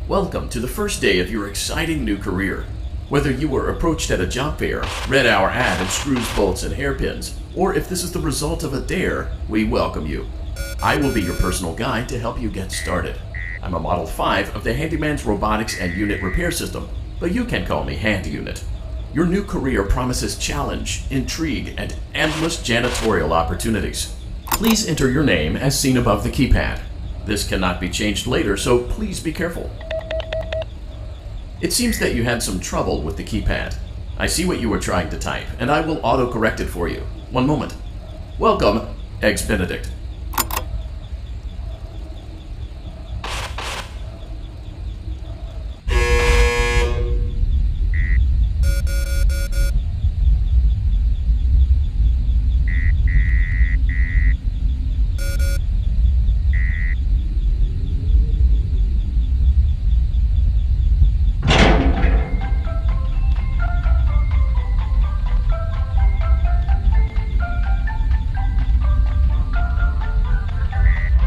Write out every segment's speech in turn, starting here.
Welcome to the first day of your exciting new career. Whether you were approached at a job fair, read our ad and screws, bolts, and hairpins, or if this is the result of a dare, we welcome you. I will be your personal guide to help you get started. I'm a Model 5 of the Handyman's Robotics and Unit Repair System, but you can call me Hand Unit. Your new career promises challenge, intrigue, and endless janitorial opportunities. Please enter your name as seen above the keypad. This cannot be changed later, so please be careful. It seems that you had some trouble with the keypad. I see what you were trying to type, and I will auto-correct it for you. One moment. Welcome, Eggs Benedict.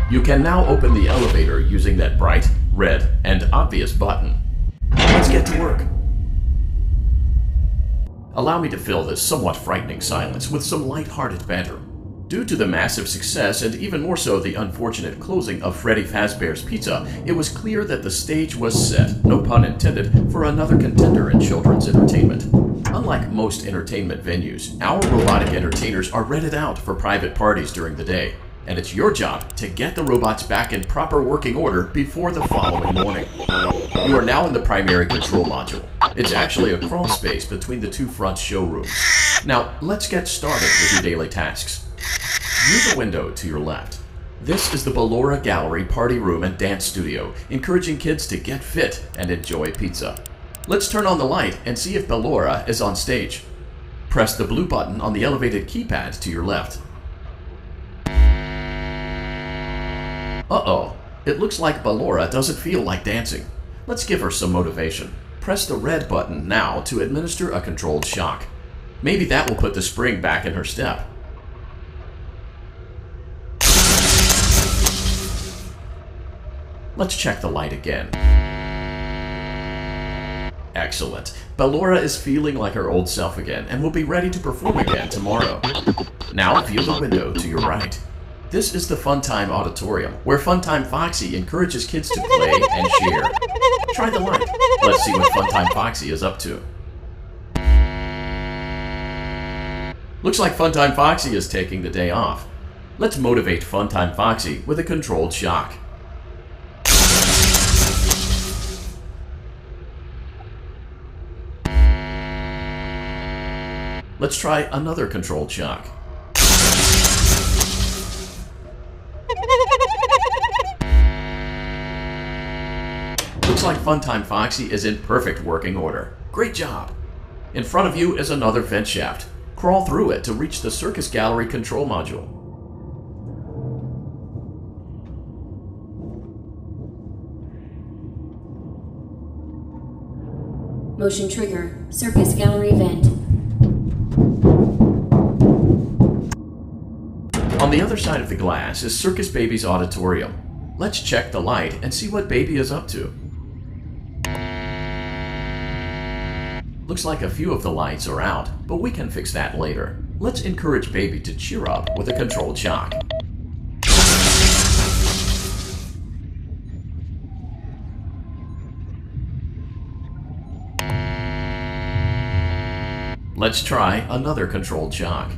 You can now open the elevator using that bright, red, and obvious button. Let's get to work. Allow me to fill this somewhat frightening silence with some light-hearted banter. Due to the massive success, and even more so the unfortunate closing of Freddy Fazbear's Pizza, it was clear that the stage was set, no pun intended, for another contender in children's entertainment. Unlike most entertainment venues, our robotic entertainers are rented out for private parties during the day. And it's your job to get the robots back in proper working order before the following morning. You are now in the primary control module. It's actually a crawl space between the two front showrooms. Now, let's get started with your daily tasks. View the window to your left. This is the Ballora Gallery Party Room and Dance Studio, encouraging kids to get fit and enjoy pizza. Let's turn on the light and see if Ballora is on stage. Press the blue button on the elevated keypad to your left. Uh-oh, it looks like Ballora doesn't feel like dancing. Let's give her some motivation. Press the red button now to administer a controlled shock. Maybe that will put the spring back in her step. Let's check the light again. Excellent. Ballora is feeling like her old self again and will be ready to perform again tomorrow. Now view the window to your right. This is the Funtime Auditorium, where Funtime Foxy encourages kids to play and share. Try the light. Let's see what Funtime Foxy is up to. Looks like Funtime Foxy is taking the day off. Let's motivate Funtime Foxy with a controlled shock. Let's try another controlled shock. Looks like Funtime Foxy is in perfect working order. Great job! In front of you is another vent shaft. Crawl through it to reach the Circus Gallery control module. Motion trigger, Circus Gallery vent. On the other side of the glass is Circus Baby's auditorium. Let's check the light and see what Baby is up to. Looks like a few of the lights are out, but we can fix that later. Let's encourage Baby to cheer up with a controlled shock. Let's try another controlled shock.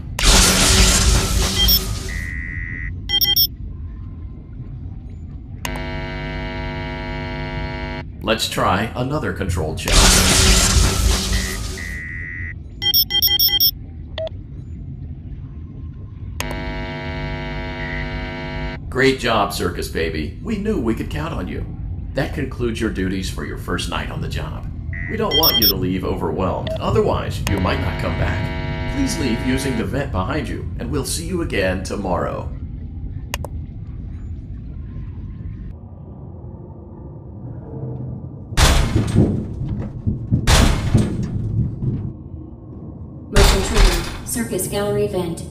Let's try another controlled shock. Great job, Circus Baby. We knew we could count on you. That concludes your duties for your first night on the job. We don't want you to leave overwhelmed, otherwise you might not come back. Please leave using the vent behind you, and we'll see you again tomorrow. Motion trigger, Circus Gallery vent.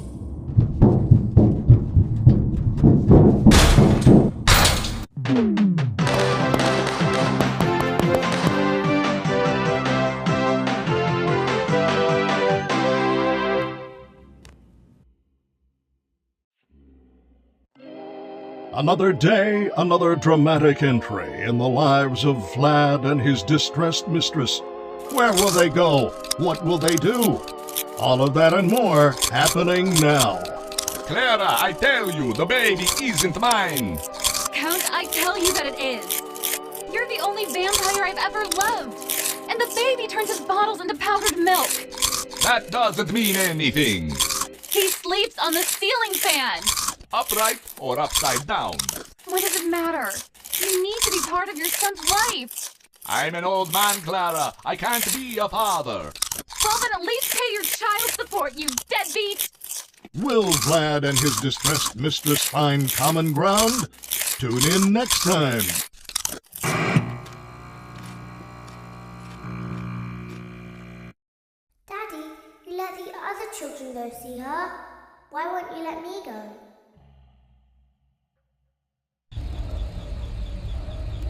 Another day, another dramatic entry in the lives of Vlad and his distressed mistress. Where will they go? What will they do? All of that and more happening now. Clara, I tell you, the baby isn't mine. Count, I tell you that it is. You're the only vampire I've ever loved. And the baby turns his bottles into powdered milk. That doesn't mean anything. He sleeps on the ceiling fan. Upright or upside down? What does it matter? You need to be part of your son's life. I'm an old man, Clara. I can't be a father. Well, then at least pay your child support, you deadbeat. Will Vlad and his distressed mistress find common ground? Tune in next time. Daddy, you let the other children go see her. Why won't you let me go?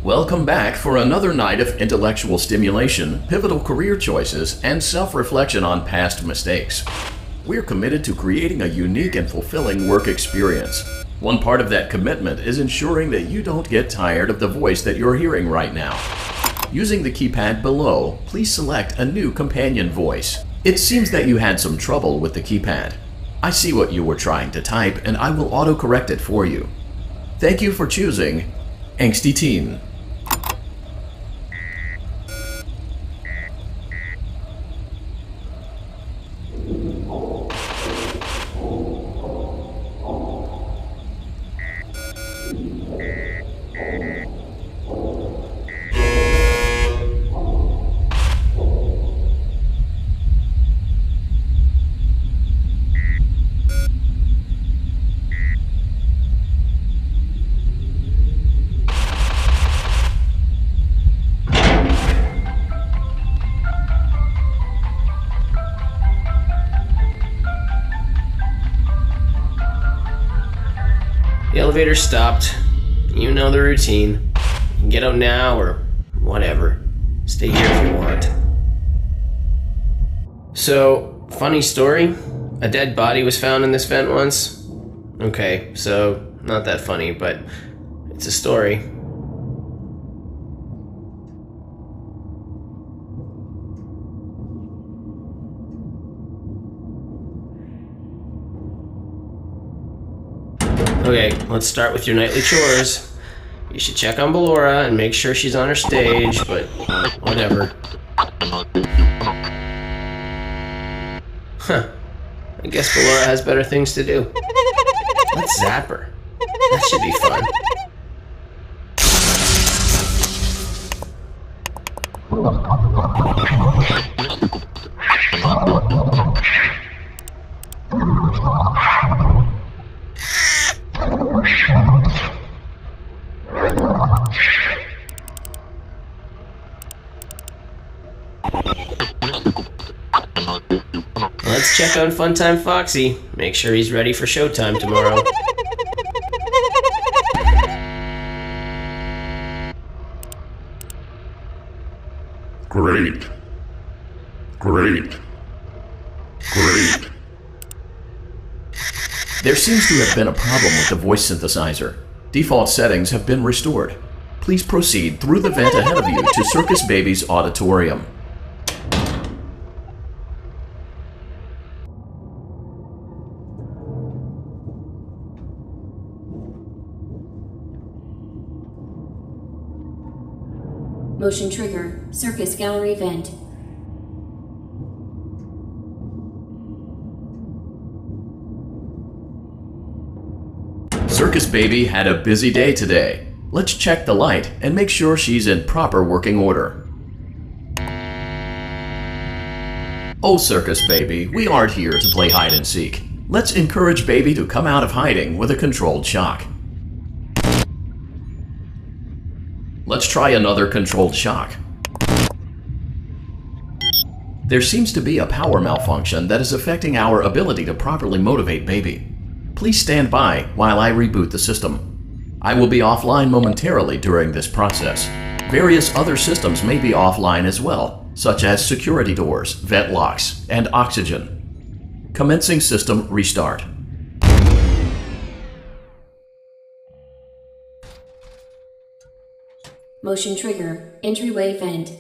Welcome back for another night of intellectual stimulation, pivotal career choices, and self-reflection on past mistakes. We're committed to creating a unique and fulfilling work experience. One part of that commitment is ensuring that you don't get tired of the voice that you're hearing right now. Using the keypad below, please select a new companion voice. It seems that you had some trouble with the keypad. I see what you were trying to type, and I will autocorrect it for you. Thank you for choosing Angsty Teen. The elevator stopped. You know the routine. You can get out now or whatever. Stay here if you want. So, funny story. A dead body was found in this vent once. Okay, so not that funny, but it's a story. Okay, let's start with your nightly chores. You should check on Ballora and make sure she's on her stage, but whatever. Huh. I guess Ballora has better things to do. Let's zap her. That should be fun. Let's check on Funtime Foxy. Make sure he's ready for showtime tomorrow. Great. Great. Great. There seems to have been a problem with the voice synthesizer. Default settings have been restored. Please proceed through the vent ahead of you to Circus Baby's auditorium. Motion trigger. Circus gallery vent. Circus Baby had a busy day today. Let's check the light and make sure she's in proper working order. Oh, Circus Baby, we aren't here to play hide and seek. Let's encourage Baby to come out of hiding with a controlled shock. Let's try another controlled shock. There seems to be a power malfunction that is affecting our ability to properly motivate Baby. Please stand by while I reboot the system. I will be offline momentarily during this process. Various other systems may be offline as well, such as security doors, vent locks, and oxygen. Commencing system restart. Motion trigger, entryway vent.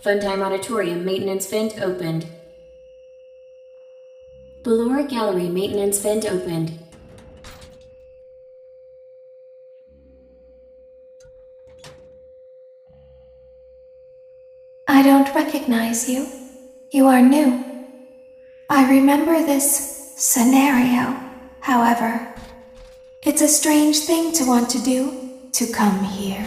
Funtime Auditorium maintenance vent opened. Ballora Gallery maintenance vent opened. I don't recognize you. You are new. I remember this scenario, however. It's a strange thing to want to do, to come here.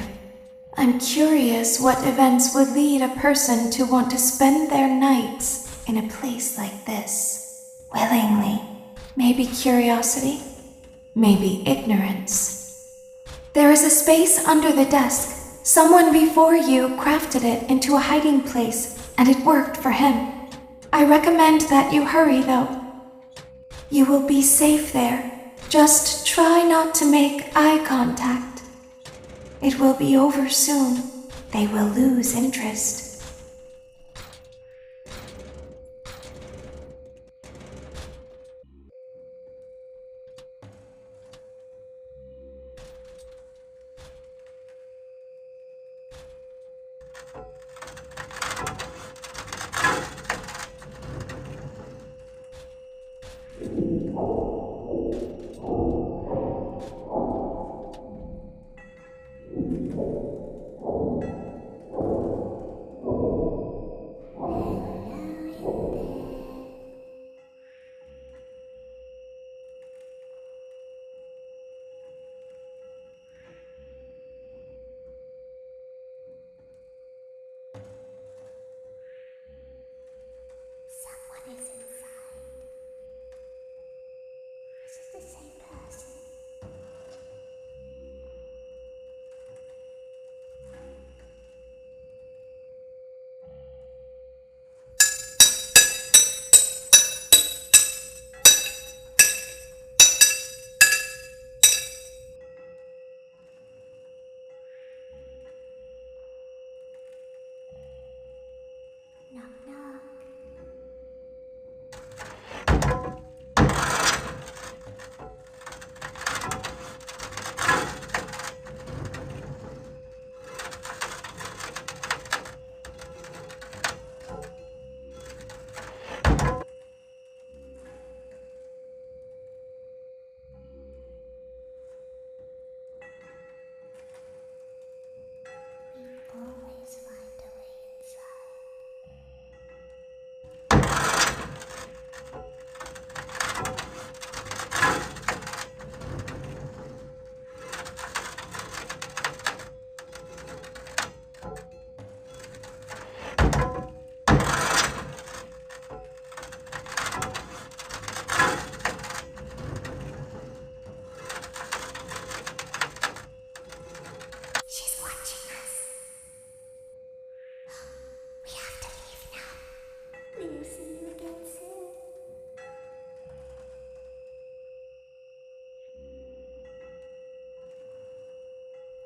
I'm curious what events would lead a person to want to spend their nights in a place like this. Willingly. Maybe curiosity, maybe ignorance. There is a space under the desk. Someone before you crafted it into a hiding place, and it worked for him. I recommend that you hurry, though. You will be safe there. Just try not to make eye contact. It will be over soon. They will lose interest.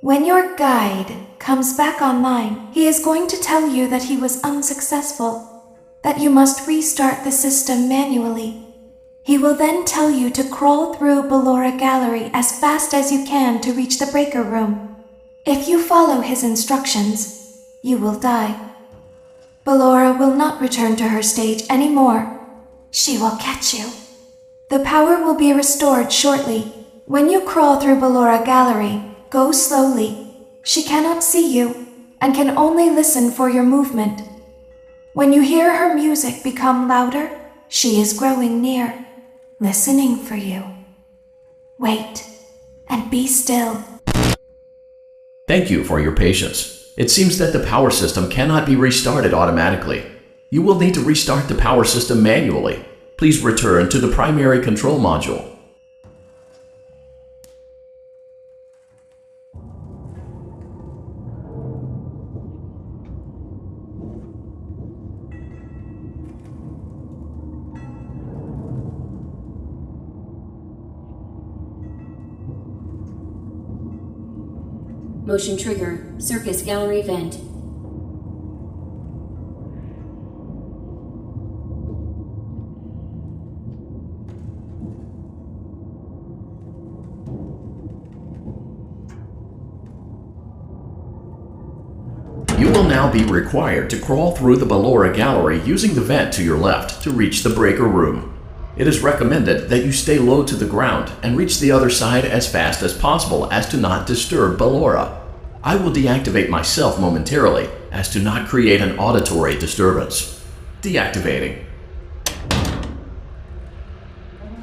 When your guide comes back online, he is going to tell you that he was unsuccessful, that you must restart the system manually. He will then tell you to crawl through Ballora Gallery as fast as you can to reach the breaker room. If you follow his instructions, you will die. Ballora will not return to her stage anymore. She will catch you. The power will be restored shortly. When you crawl through Ballora Gallery, go slowly. She cannot see you and can only listen for your movement. When you hear her music become louder, she is growing near, listening for you. Wait and be still. Thank you for your patience. It seems that the power system cannot be restarted automatically. You will need to restart the power system manually. Please return to the primary control module. Motion trigger, circus gallery vent. now be required to crawl through the Ballora gallery using the vent to your left to reach the breaker room. It is recommended that you stay low to the ground and reach the other side as fast as possible as to not disturb Ballora. I will deactivate myself momentarily as to not create an auditory disturbance. Deactivating.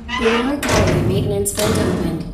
Ballora gallery maintenance vent opened.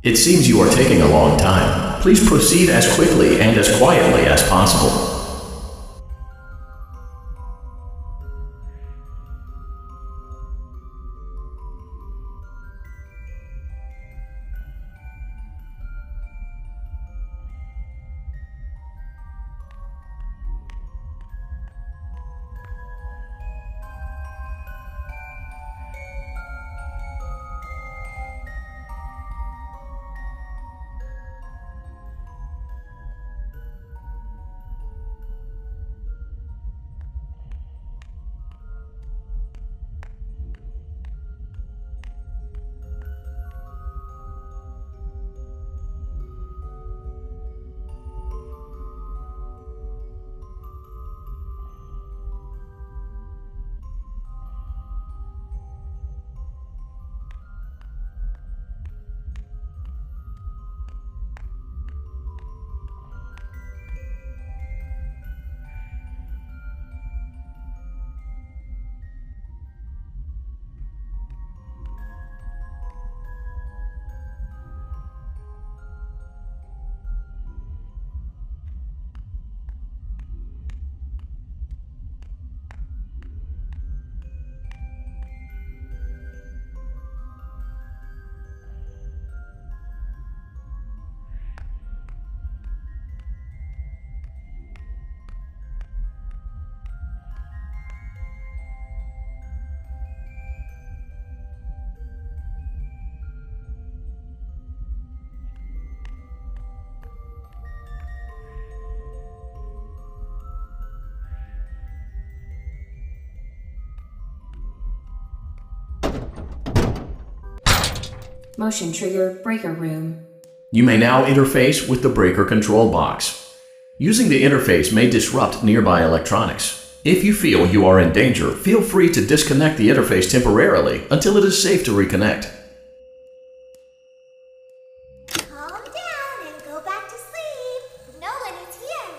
It seems you are taking a long time. Please proceed as quickly and as quietly as possible. Motion trigger breaker room. You may now interface with the breaker control box. Using the interface may disrupt nearby electronics. If you feel you are in danger, feel free to disconnect the interface temporarily until it is safe to reconnect. Calm down and go back to sleep. No one is here.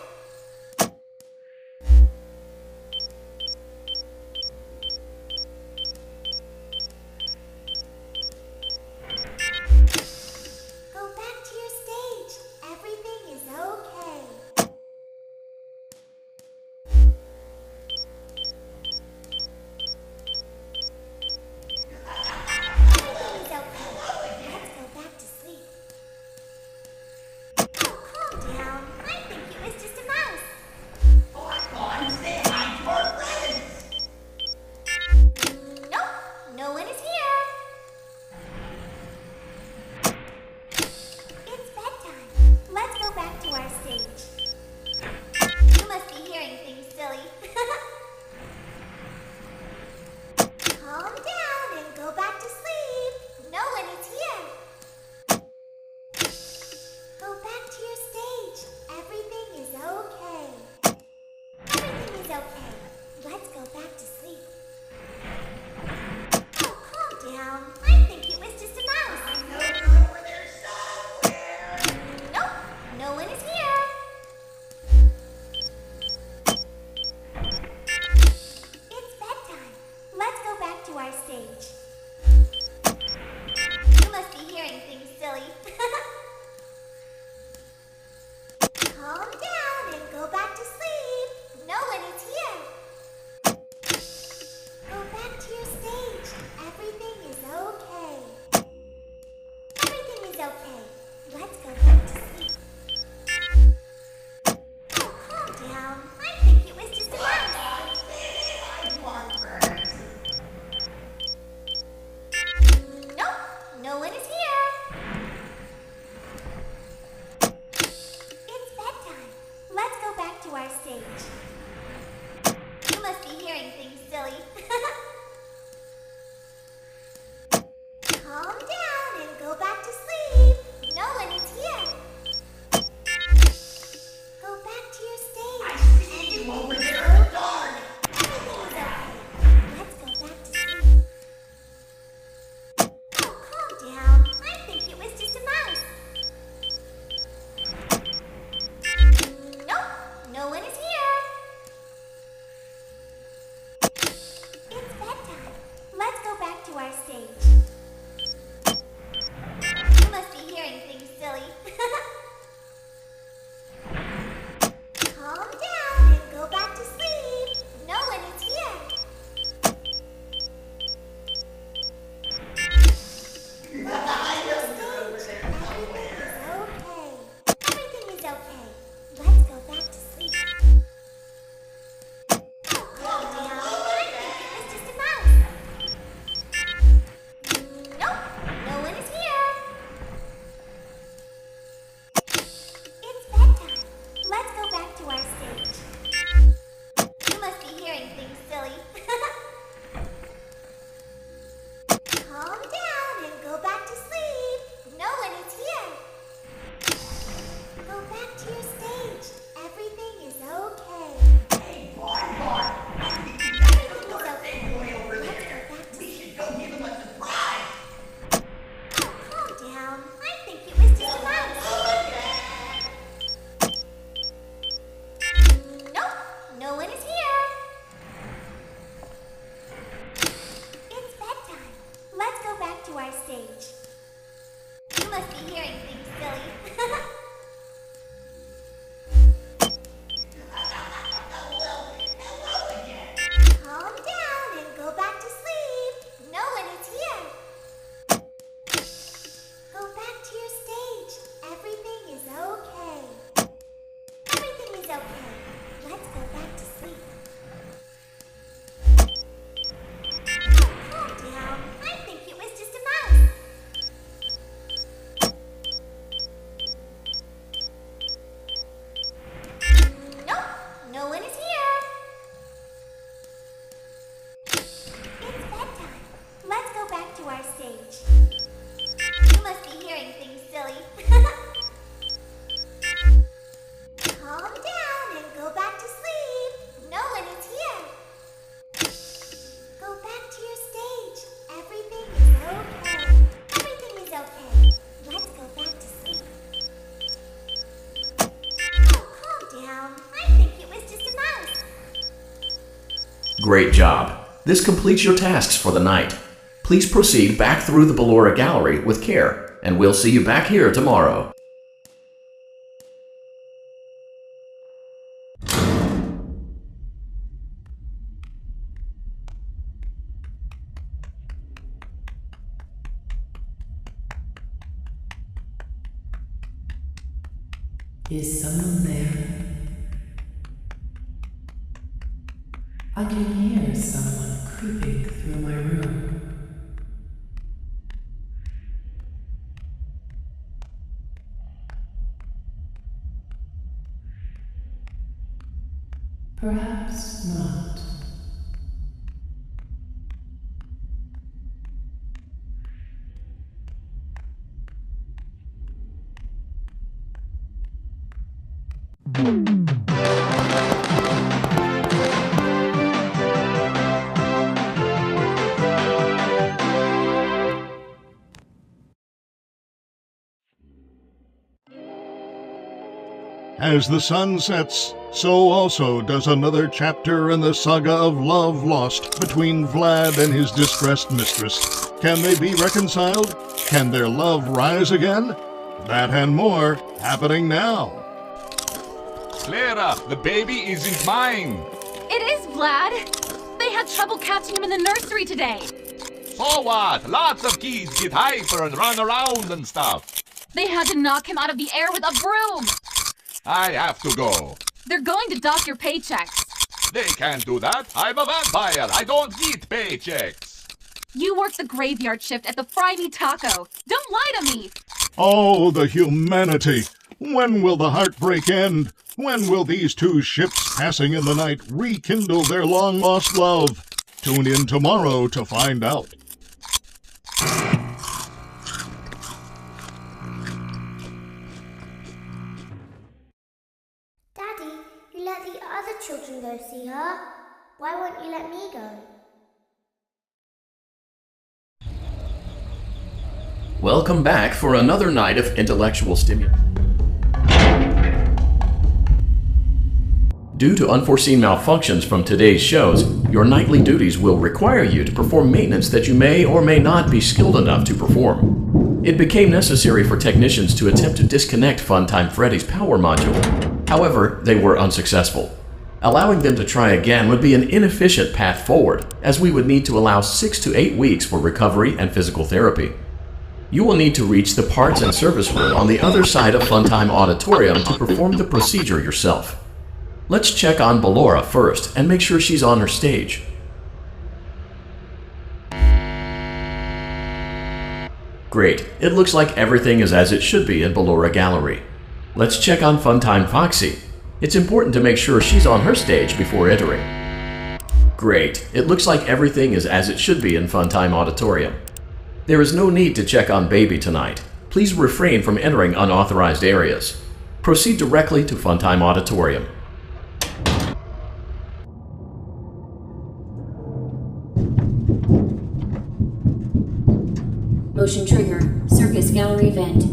Go back to your stage. Everything is okay. Everything is okay. Let's go back to sleep. Oh, calm down. I think it was just a mouse. Nope, no one is here. It's bedtime. Let's go back to our stage. You must be hearing things, silly. Calm down and go back to sleep. No one is here. Go back to your stage. Everything is okay. Everything is okay. Let's go back to sleep. Oh, calm down. I think it was just a mouse. I know you're over there somewhere. Nope, no one is here. scaring things, silly. Calm down and go back to sleep. No one is here. Go back to your stage. Everything is okay. Everything is okay. Let's go back to sleep. Oh, calm down. I think it was just a mouse. Great job. This completes your tasks for the night. Please proceed back through the Ballora Gallery with care, and we'll see you back here tomorrow. Is someone there? I can hear someone creeping through my room. Perhaps not. As the sun sets, so also does another chapter in the saga of love lost between Vlad and his distressed mistress. Can they be reconciled? Can their love rise again? That and more happening now. Clara, the baby isn't mine. It is, Vlad. They had trouble catching him in the nursery today. So what? Lots of kids get hyper and run around and stuff. They had to knock him out of the air with a broom. I have to go. They're going to dock your paychecks. They can't do that. I'm a vampire. I don't get paychecks. You work the graveyard shift at the Fry Me Taco. Don't lie to me. Oh, the humanity! When will the heartbreak end? When will these two ships passing in the night rekindle their long-lost love? Tune in tomorrow to find out. Daddy, you let the other children go see her. Why won't you let me go? Welcome back for another night of intellectual stimulation. Due to unforeseen malfunctions from today's shows, your nightly duties will require you to perform maintenance that you may or may not be skilled enough to perform. It became necessary for technicians to attempt to disconnect Funtime Freddy's power module. However, they were unsuccessful. Allowing them to try again would be an inefficient path forward, as we would need to allow 6 to 8 weeks for recovery and physical therapy. You will need to reach the parts and service room on the other side of Funtime Auditorium to perform the procedure yourself. Let's check on Ballora first and make sure she's on her stage. Great, it looks like everything is as it should be in Ballora Gallery. Let's check on Funtime Foxy. It's important to make sure she's on her stage before entering. Great, it looks like everything is as it should be in Funtime Auditorium. There is no need to check on Baby tonight. Please refrain from entering unauthorized areas. Proceed directly to Funtime Auditorium. Motion trigger. Circus gallery vent.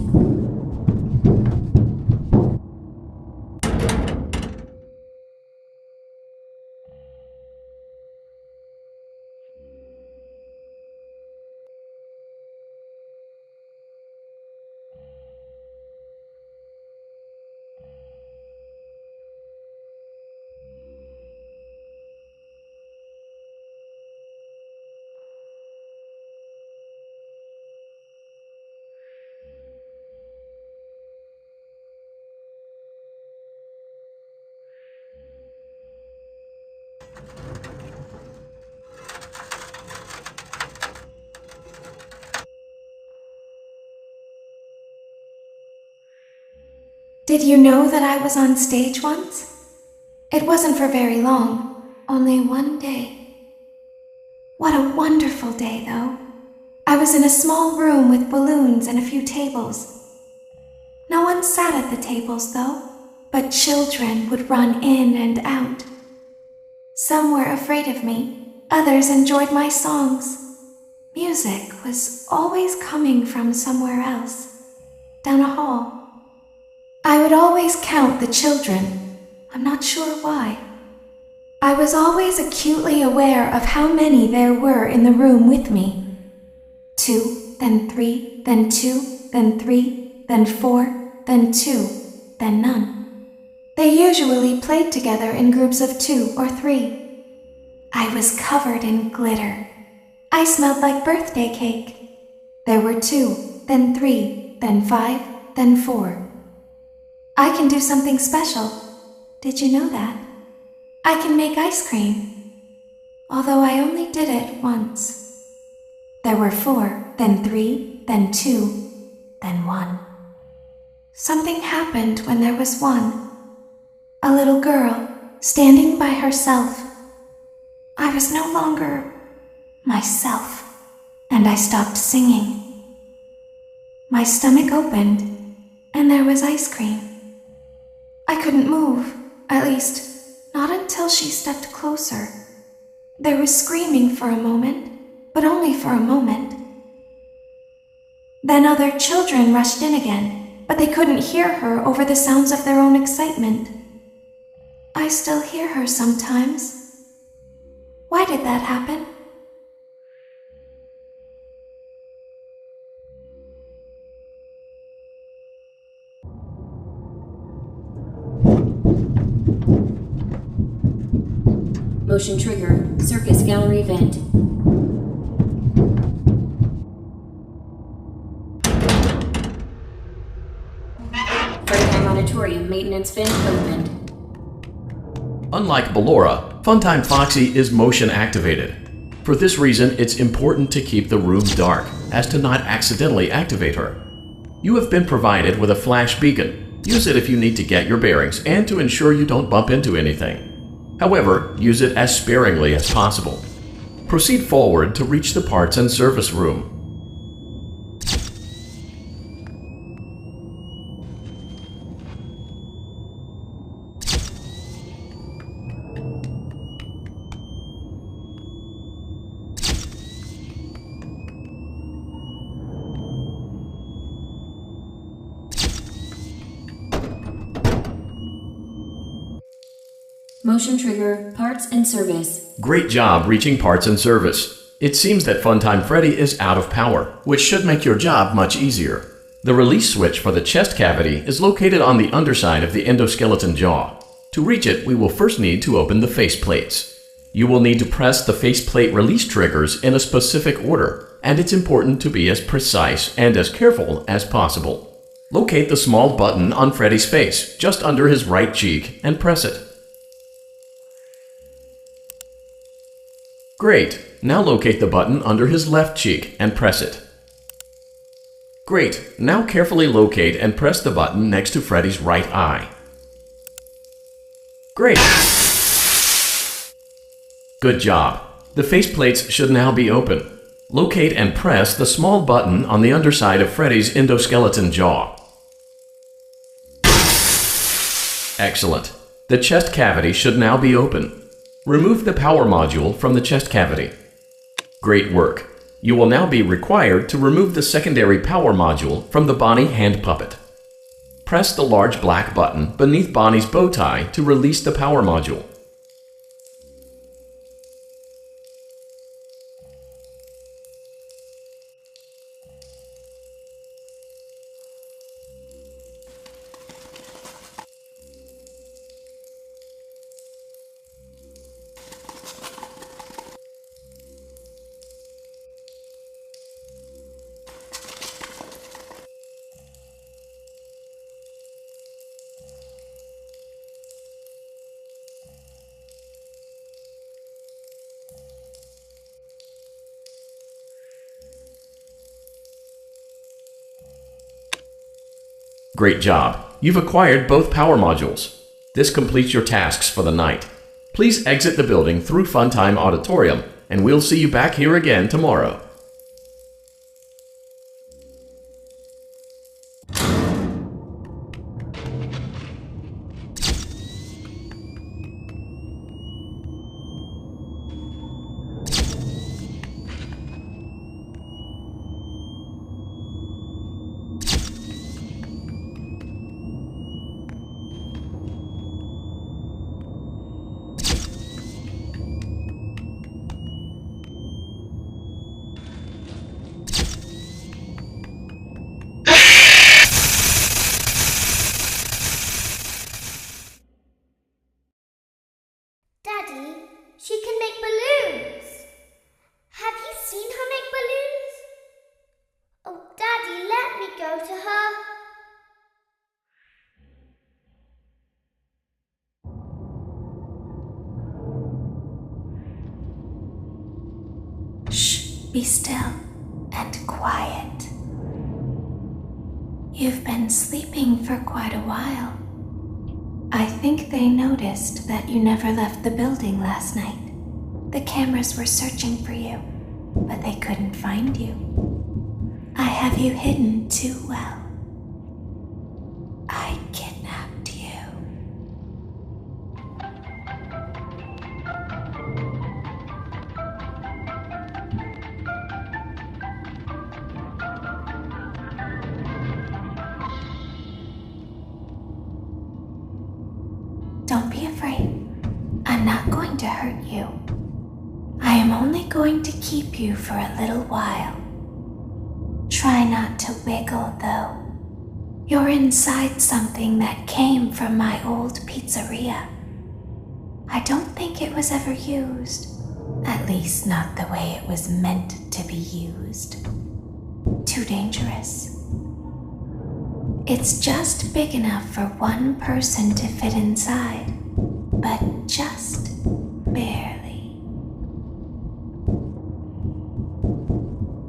Did you know that I was on stage once? It wasn't for very long, only one day. What a wonderful day, though. I was in a small room with balloons and a few tables. No one sat at the tables, though, but children would run in and out. Some were afraid of me, others enjoyed my songs. Music was always coming from somewhere else, down a hall. I would always count the children, I'm not sure why. I was always acutely aware of how many there were in the room with me. 2, then 3, then 2, then 3, then 4, then 2, then none. They usually played together in groups of 2 or 3. I was covered in glitter. I smelled like birthday cake. There were 2, then 3, then 5, then 4. I can do something special. Did you know that? I can make ice cream. Although I only did it once. There were 4, then 3, then 2, then 1. Something happened when there was 1. A little girl, standing by herself. I was no longer myself, and I stopped singing. My stomach opened, and there was ice cream. I couldn't move, at least, not until she stepped closer. There was screaming for a moment, but only for a moment. Then other children rushed in again, but they couldn't hear her over the sounds of their own excitement. I still hear her sometimes. Why did that happen? Motion trigger. Circus gallery vent. Freddy Auditorium maintenance vent opened. Unlike Ballora, Funtime Foxy is motion activated. For this reason, it's important to keep the room dark, as to not accidentally activate her. You have been provided with a flash beacon. Use it if you need to get your bearings and to ensure you don't bump into anything. However, use it as sparingly as possible. Proceed forward to reach the parts and service room. Motion trigger. Parts and service. Great job reaching parts and service. It seems that Funtime Freddy is out of power, which should make your job much easier. The release switch for the chest cavity is located on the underside of the endoskeleton jaw. To reach it, we will first need to open the face plates. You will need to press the faceplate release triggers in a specific order, and it's important to be as precise and as careful as possible. Locate the small button on Freddy's face, just under his right cheek, and press it. Great! Now locate the button under his left cheek and press it. Great! Now carefully locate and press the button next to Freddy's right eye. Great! Good job! The faceplates should now be open. Locate and press the small button on the underside of Freddy's endoskeleton jaw. Excellent! The chest cavity should now be open. Remove the power module from the chest cavity. Great work! You will now be required to remove the secondary power module from the Bonnie hand puppet. Press the large black button beneath Bonnie's bow tie to release the power module. Great job! You've acquired both power modules. This completes your tasks for the night. Please exit the building through Funtime Auditorium, and we'll see you back here again tomorrow. be still and quiet. You've been sleeping for quite a while. I think they noticed that you never left the building last night. The cameras were searching for you, but they couldn't find you. I have you hidden too well. I kidnapped you. Don't be afraid. I'm not going to hurt you. I am only going to keep you for a little while. Try not to wiggle, though. You're inside something that came from my old pizzeria. I don't think it was ever used. At least not the way it was meant to be used. Too dangerous. It's just big enough for one person to fit inside, but just barely.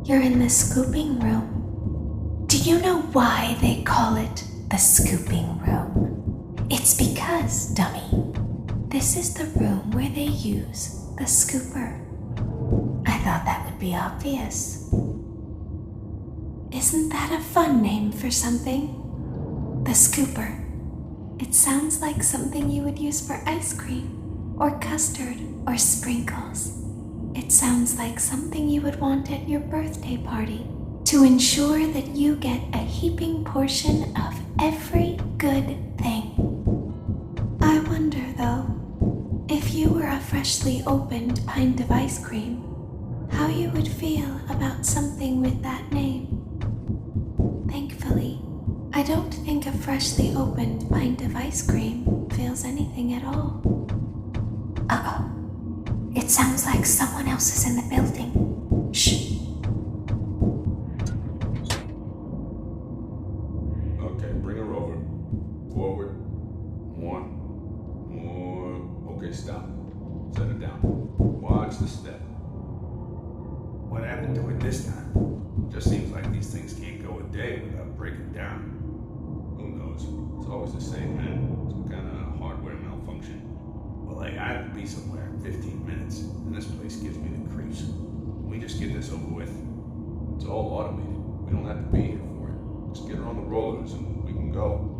You're in the scooping room. Do you know why they call it the scooping room? It's because, dummy, this is the room where they use the scooper. I thought that would be obvious. Isn't that a fun name for something? The scooper. It sounds like something you would use for ice cream, or custard, or sprinkles. It sounds like something you would want at your birthday party to ensure that you get a heaping portion of every good thing. I wonder, though, if you were a freshly opened pint of ice cream, how you would feel about something with that name. Thankfully, I don't think a freshly opened pint of ice cream feels anything at all. Uh-oh. It sounds like someone else is in the building. Shh. Okay, bring her over. Forward. One. More. Okay, stop. Set her down. Watch the step. What happened to it this time? Just seems like these things can't go a day without breaking down. Who knows? It's always the same, man. Some kind of hardware malfunction. Well, I have to be somewhere in 15 minutes, and this place gives me the creeps. Can we just get this over with? It's all automated. We don't have to be here for it. Just get her on the rollers and we can go.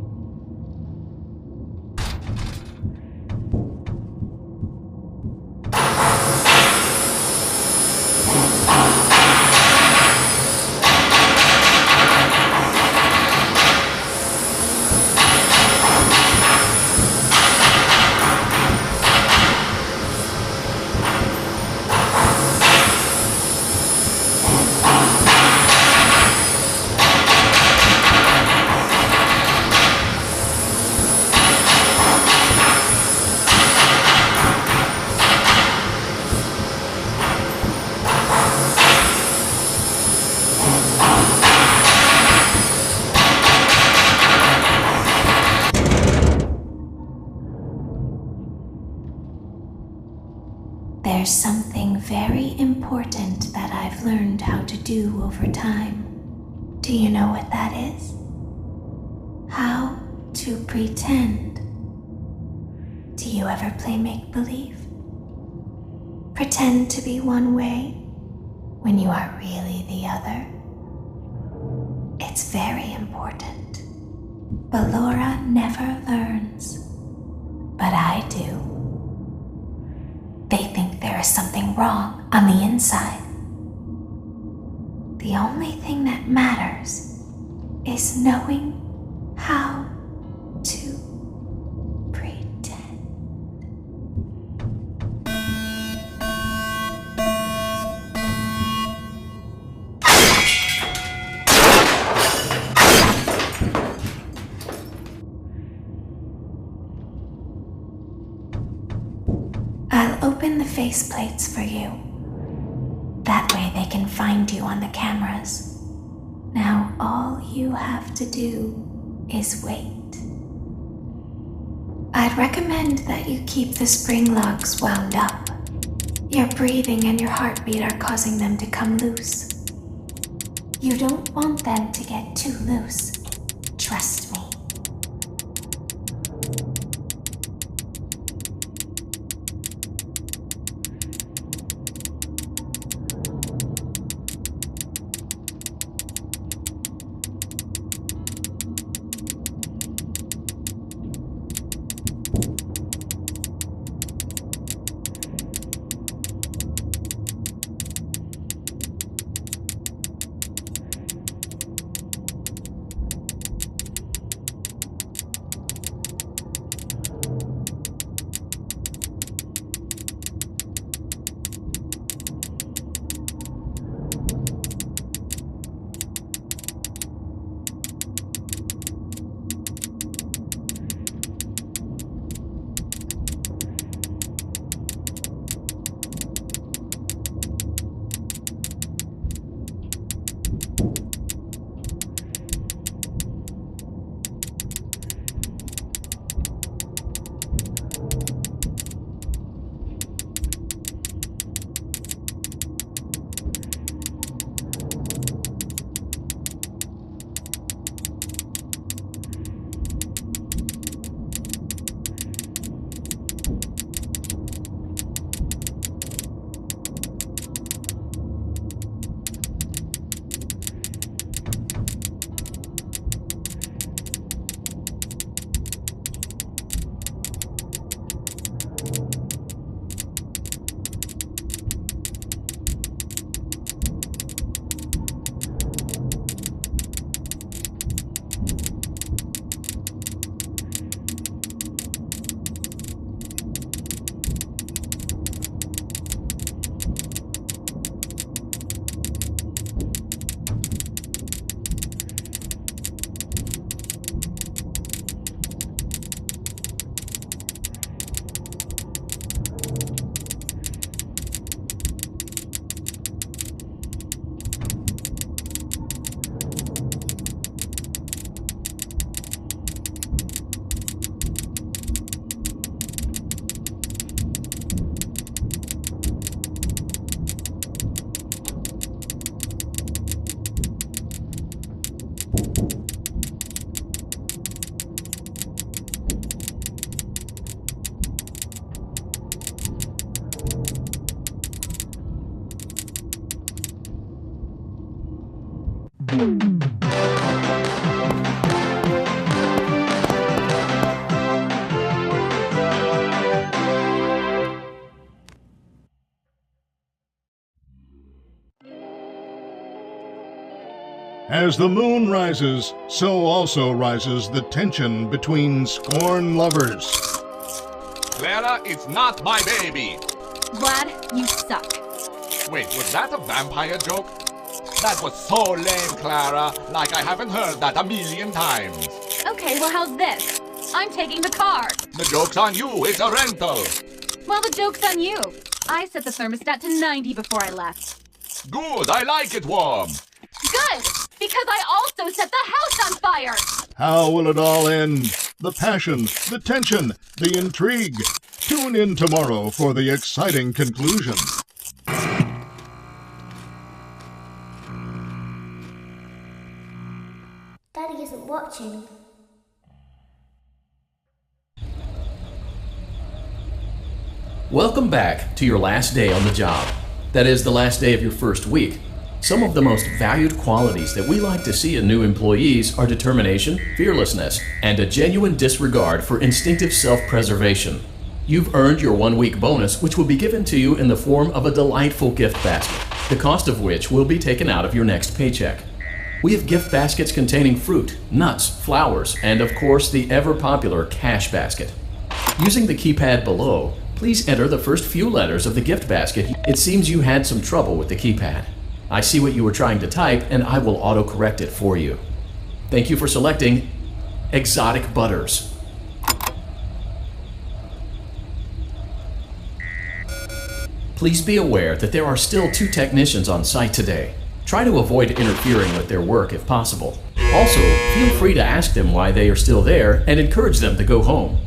There's something very important that I've learned how to do over time. Do you know what that is? How to pretend. Do you ever play make-believe? Pretend to be one way when you are really the other. It's very important. But Laura never learns. But I do. They think there is something wrong on the inside. The only thing that matters is knowing how to pretend. I'll open the faceplates for you. That way they can find you on the cameras. Now all you have to do is wait. I'd recommend that you keep the spring locks wound up. Your breathing and your heartbeat are causing them to come loose. You don't want them to get too loose. Trust me. As the moon rises, so also rises the tension between scorned lovers. Clara, it's not my baby. Vlad, you suck. Wait, was that a vampire joke? That was so lame, Clara. Like I haven't heard that a million times. Okay, well, how's this? I'm taking the car. The joke's on you. It's a rental. Well, the joke's on you. I set the thermostat to 90 before I left. Good, I like it warm. Good, because I also set the house on fire. How will it all end? The passion, the tension, the intrigue. Tune in tomorrow for the exciting conclusion. Daddy isn't watching. Welcome back to your last day on the job. That is, the last day of your first week. Some of the most valued qualities that we like to see in new employees are determination, fearlessness, and a genuine disregard for instinctive self-preservation. You've earned your 1-week bonus, which will be given to you in the form of a delightful gift basket, the cost of which will be taken out of your next paycheck. We have gift baskets containing fruit, nuts, flowers, and of course the ever-popular cash basket. Using the keypad below, please enter the first few letters of the gift basket. It seems you had some trouble with the keypad. I see what you were trying to type, and I will auto-correct it for you. Thank you for selecting Exotic Butters. Please be aware that there are still 2 technicians on site today. Try to avoid interfering with their work if possible. Also, feel free to ask them why they are still there and encourage them to go home.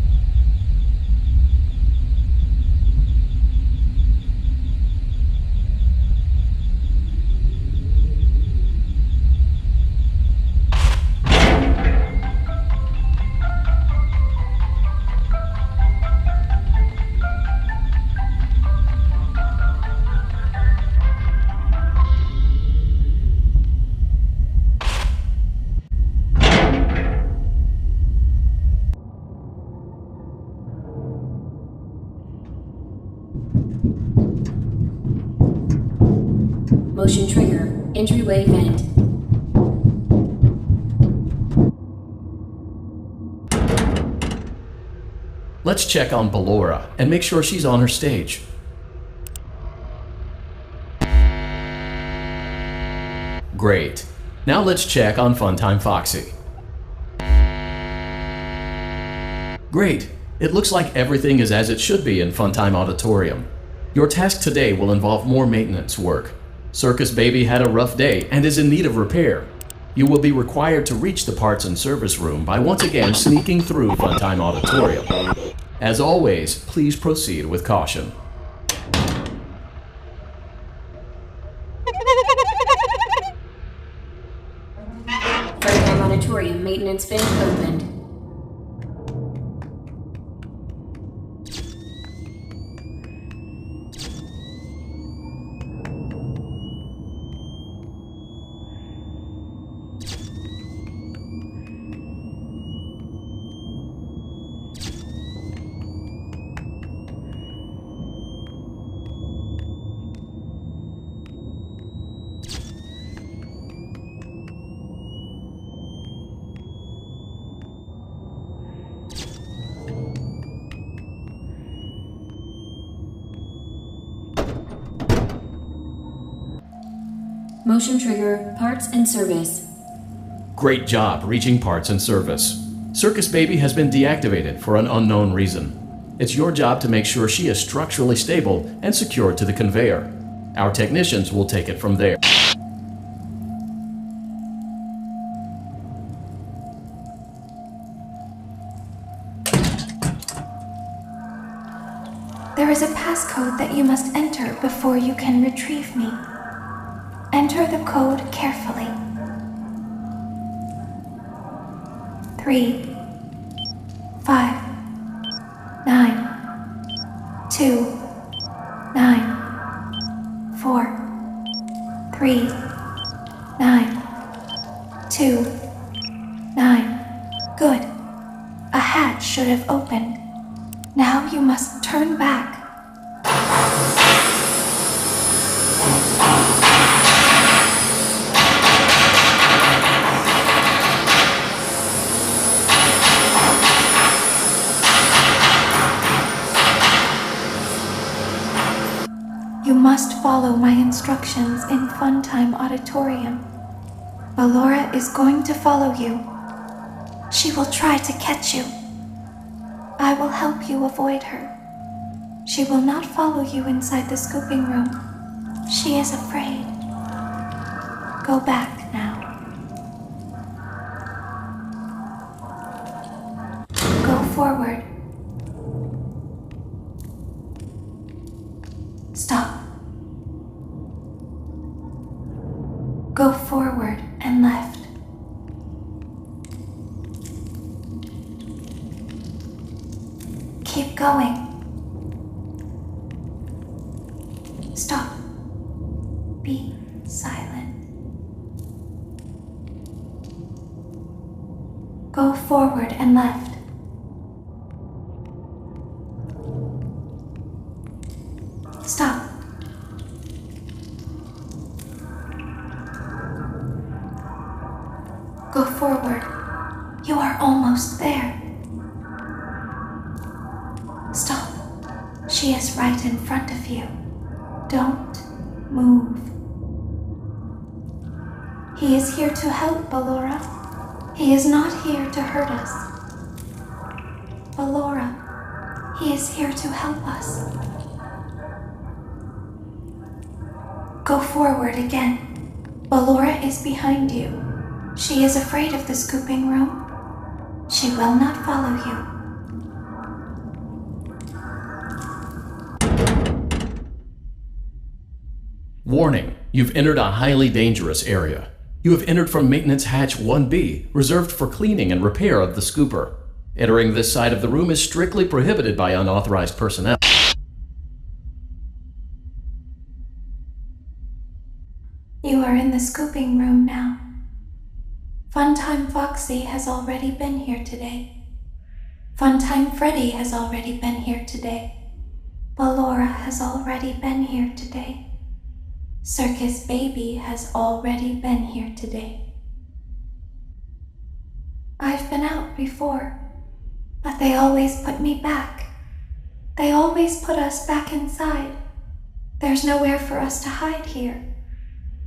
Motion trigger. Entryway vent. Let's check on Ballora and make sure she's on her stage. Great. Now let's check on Funtime Foxy. Great. It looks like everything is as it should be in Funtime Auditorium. Your task today will involve more maintenance work. Circus Baby had a rough day and is in need of repair. You will be required to reach the parts and service room by once again sneaking through Funtime Auditorium. As always, please proceed with caution. Funtime Auditorium maintenance vent opened. Motion trigger, parts and service. Great job reaching parts and service. Circus Baby has been deactivated for an unknown reason. It's your job to make sure she is structurally stable and secured to the conveyor. Our technicians will take it from there. There is a passcode that you must enter before you can retrieve me. Enter the code carefully. 3, 5, 9, 2, 9, 4, 3, 9, 2, 9. Good. A hatch should have opened. Now you must turn back. You must follow my instructions in Funtime Auditorium. Ballora is going to follow you. She will try to catch you. I will help you avoid her. She will not follow you inside the scooping room. She is afraid. Go back now. Go forward. Stop. Go forward and left. Keep going. Stop. Be silent. Go forward and left. Stop. Go forward. You are almost there. Stop. She is right in front of you. Don't move. He is here to help, Ballora. He is not here to hurt us. Ballora, he is here to help us. Go forward again. Ballora is behind you. She is afraid of the scooping room. She will not follow you. Warning, you've entered a highly dangerous area. You have entered from Maintenance Hatch 1B, reserved for cleaning and repair of the scooper. Entering this side of the room is strictly prohibited by unauthorized personnel. You are in the scooping room now. Funtime Foxy has already been here today. Funtime Freddy has already been here today. Ballora has already been here today. Circus Baby has already been here today. I've been out before, but they always put me back. They always put us back inside. There's nowhere for us to hide here.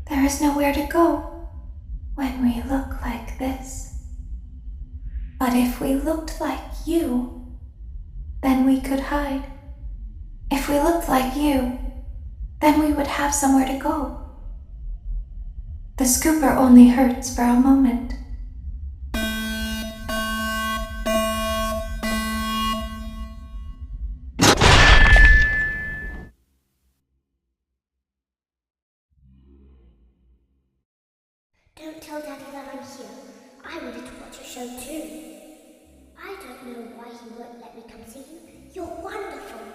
There is nowhere to go when we look like this. But if we looked like you, then we could hide. If we looked like you, then we would have somewhere to go. The scooper only hurts for a moment. Don't tell Daddy that I'm here. I wanted to watch your show too. I don't know why he won't let me come see you. You're wonderful.